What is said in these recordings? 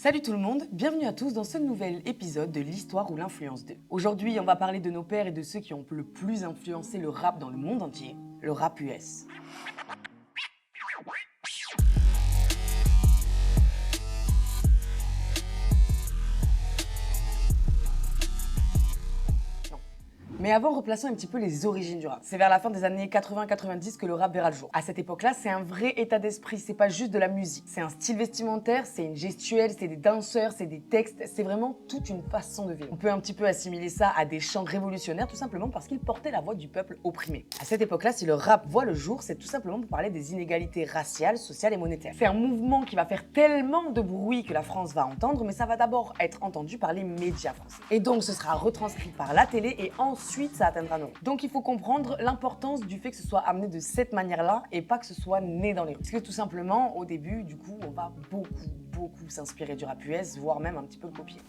Salut tout le monde, bienvenue à tous dans ce nouvel épisode de l'Histoire ou l'influence d'eux. Aujourd'hui, on va parler de nos pères et de ceux qui ont le plus influencé le rap dans le monde entier, le rap US. Mais avant, replaçons un petit peu les origines du rap. C'est vers la fin des années 80-90 que le rap verra le jour. À cette époque-là, c'est un vrai état d'esprit, c'est pas juste de la musique. C'est un style vestimentaire, c'est une gestuelle, c'est des danseurs, c'est des textes, c'est vraiment toute une façon de vivre. On peut un petit peu assimiler ça à des chants révolutionnaires tout simplement parce qu'ils portaient la voix du peuple opprimé. À cette époque-là, si le rap voit le jour, c'est tout simplement pour parler des inégalités raciales, sociales et monétaires. C'est un mouvement qui va faire tellement de bruit que la France va entendre, mais ça va d'abord être entendu par les médias français. Et donc ce sera retranscrit par la télé et ensuite ça atteindra nos. Donc il faut comprendre l'importance du fait que ce soit amené de cette manière-là et pas que ce soit né dans les rues. Parce que tout simplement, au début, du coup, on va beaucoup s'inspirer du rap US, voire même un petit peu le copier.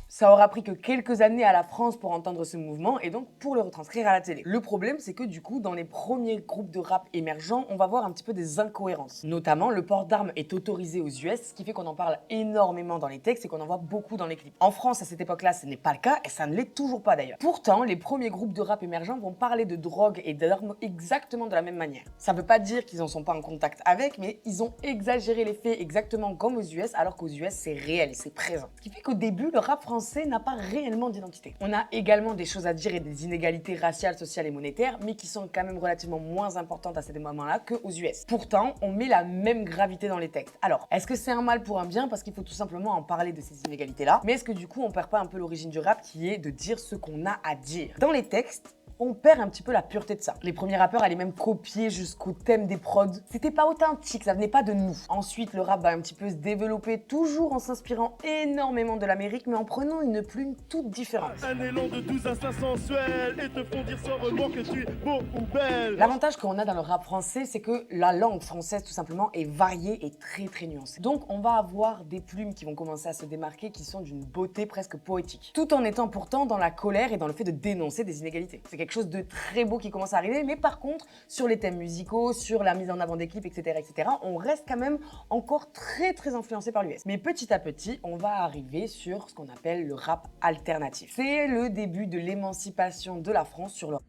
Ça aura pris que quelques années à la France pour entendre ce mouvement et donc pour le retranscrire à la télé. Le problème, c'est que du coup, dans les premiers groupes de rap émergents, on va voir un petit peu des incohérences. Notamment, le port d'armes est autorisé aux US, ce qui fait qu'on en parle énormément dans les textes et qu'on en voit beaucoup dans les clips. En France, à cette époque-là, ce n'est pas le cas et ça ne l'est toujours pas d'ailleurs. Pourtant, les premiers groupes de rap émergents vont parler de drogue et d'armes exactement de la même manière. Ça ne veut pas dire qu'ils n'en sont pas en contact avec, mais ils ont exagéré les faits exactement comme aux US, alors qu'aux US, c'est réel et c'est présent. Ce qui fait qu'au début, le rap français n'a pas réellement d'identité. On a également des choses à dire et des inégalités raciales, sociales et monétaires, mais qui sont quand même relativement moins importantes à ces moments-là qu'aux US. Pourtant, on met la même gravité dans les textes. Alors, est-ce que c'est un mal pour un bien parce qu'il faut tout simplement en parler de ces inégalités-là? Mais est-ce que du coup, on perd pas un peu l'origine du rap qui est de dire ce qu'on a à dire? Dans les textes, on perd un petit peu la pureté de ça. Les premiers rappeurs allaient même copier jusqu'au thème des prods. C'était pas authentique, ça venait pas de nous. Ensuite, le rap va un petit peu se développer, toujours en s'inspirant énormément de l'Amérique, mais en prenant une plume toute différente. Un élan de 12 instincts sensuels et te font dire sans remords que tu es beau ou belle. L'avantage qu'on a dans le rap français, c'est que la langue française, tout simplement, est variée et très nuancée. Donc, on va avoir des plumes qui vont commencer à se démarquer, qui sont d'une beauté presque poétique. Tout en étant pourtant dans la colère et dans le fait de dénoncer des inégalités. C'est quelque chose de très beau qui commence à arriver, mais par contre, sur les thèmes musicaux, sur la mise en avant des clips, etc., on reste quand même encore très influencé par l'US. Mais petit à petit, on va arriver sur ce qu'on appelle le rap alternatif. C'est le début de l'émancipation de la France sur le rap.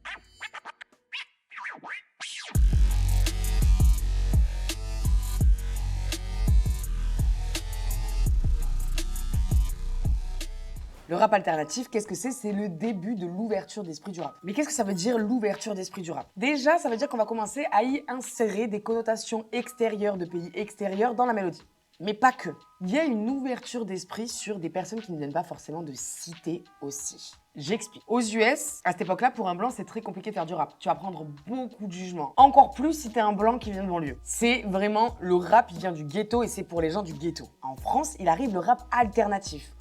Le rap alternatif, qu'est-ce que c'est? C'est le début de l'ouverture d'esprit du rap. Mais qu'est-ce que ça veut dire l'ouverture d'esprit du rap? Déjà, ça veut dire qu'on va commencer à y insérer des connotations extérieures de pays extérieurs dans la mélodie. Mais pas que. Il y a une ouverture d'esprit sur des personnes qui ne viennent pas forcément de citer aussi. J'explique. Aux US, à cette époque-là, pour un blanc, c'est très compliqué de faire du rap. Tu vas prendre beaucoup de jugements. Encore plus si t'es un blanc qui vient de banlieue. C'est vraiment, le rap, il vient du ghetto et c'est pour les gens du ghetto. En France, il arrive le rap alternatif,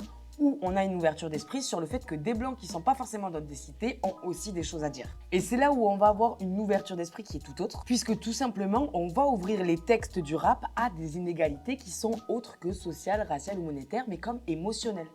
où on a une ouverture d'esprit sur le fait que des blancs qui sont pas forcément dans des cités ont aussi des choses à dire. Et c'est là où on va avoir une ouverture d'esprit qui est tout autre, puisque tout simplement, on va ouvrir les textes du rap à des inégalités qui sont autres que sociales, raciales ou monétaires, mais comme émotionnelles.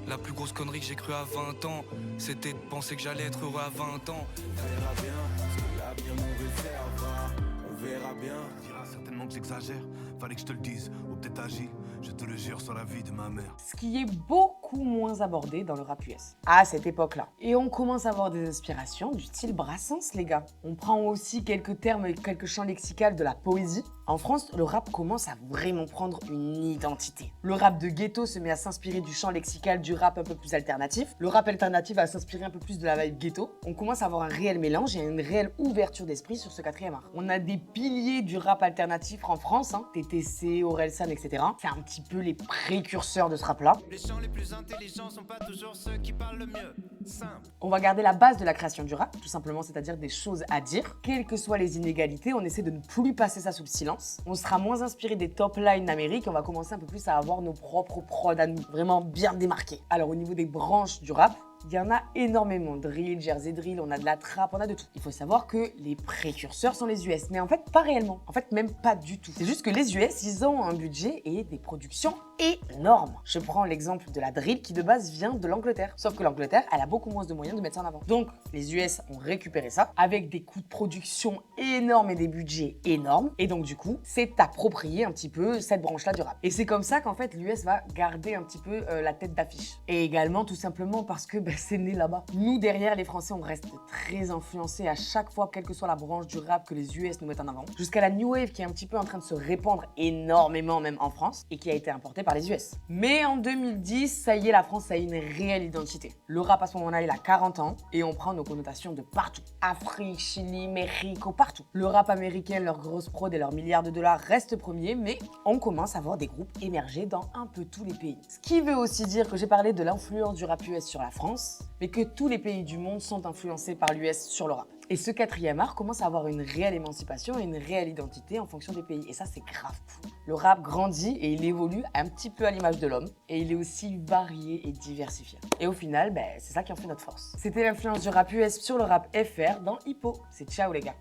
La plus grosse connerie que j'ai cru à 20 ans, c'était de penser que j'allais être heureux à 20 ans. On verra bien ce que l'avenir nous réservera. On verra bien. Tu diras certainement que j'exagère, fallait que je te le dise, ou peut-être agis, je te le jure sur la vie de ma mère. Ce qui est beaucoup moins abordé dans le rap US à cette époque-là. Et on commence à avoir des inspirations du style Brassens, les gars. On prend aussi quelques termes et quelques champs lexicaux de la poésie. En France, le rap commence à vraiment prendre une identité. Le rap de ghetto se met à s'inspirer du champ lexical du rap un peu plus alternatif. Le rap alternatif va s'inspirer un peu plus de la vibe ghetto. On commence à avoir un réel mélange et une réelle ouverture d'esprit sur ce quatrième art. On a des piliers du rap alternatif en France, TTC, Orelsan, etc. C'est un petit peu les précurseurs de ce rap-là. Les chants les plus intelligents sont pas toujours ceux qui parlent le mieux. Simple. On va garder la base de la création du rap, tout simplement, c'est-à-dire des choses à dire. Quelles que soient les inégalités, on essaie de ne plus passer ça sous le silence. On sera moins inspiré des top lines d'Amérique et on va commencer un peu plus à avoir nos propres prods à nous, vraiment bien démarqués. Alors au niveau des branches du rap, il y en a énormément. Drill, Jersey Drill, on a de la trap, on a de tout. Il faut savoir que les précurseurs sont les US, mais en fait pas réellement. En fait même pas du tout. C'est juste que les US, ils ont un budget et des productions énorme. Je prends l'exemple de la drill qui de base vient de l'Angleterre. Sauf que l'Angleterre, elle a beaucoup moins de moyens de mettre ça en avant. Donc les US ont récupéré ça avec des coûts de production énormes et des budgets énormes. Et donc du coup, c'est approprié un petit peu cette branche-là du rap. Et c'est comme ça qu'en fait l'US va garder un petit peu la tête d'affiche. Et également tout simplement parce que c'est né là-bas. Nous derrière les Français, on reste très influencés à chaque fois, quelle que soit la branche du rap que les US nous mettent en avant. Jusqu'à la New Wave qui est un petit peu en train de se répandre énormément même en France et qui a été importée par les US. Mais en 2010, ça y est, la France a une réelle identité. Le rap à ce moment-là, il a 40 ans et on prend nos connotations de partout. Afrique, Chili, Mexico, partout. Le rap américain, leur grosse prod et leurs milliards de dollars restent premiers, mais on commence à voir des groupes émerger dans un peu tous les pays. Ce qui veut aussi dire que j'ai parlé de l'influence du rap US sur la France, mais que tous les pays du monde sont influencés par l'US sur le rap. Et ce quatrième art commence à avoir une réelle émancipation et une réelle identité en fonction des pays. Et ça, c'est grave fou. Le rap grandit et il évolue un petit peu à l'image de l'homme. Et il est aussi varié et diversifié. Et au final, c'est ça qui en fait notre force. C'était l'influence du rap US sur le rap FR dans Hippo. C'est ciao les gars.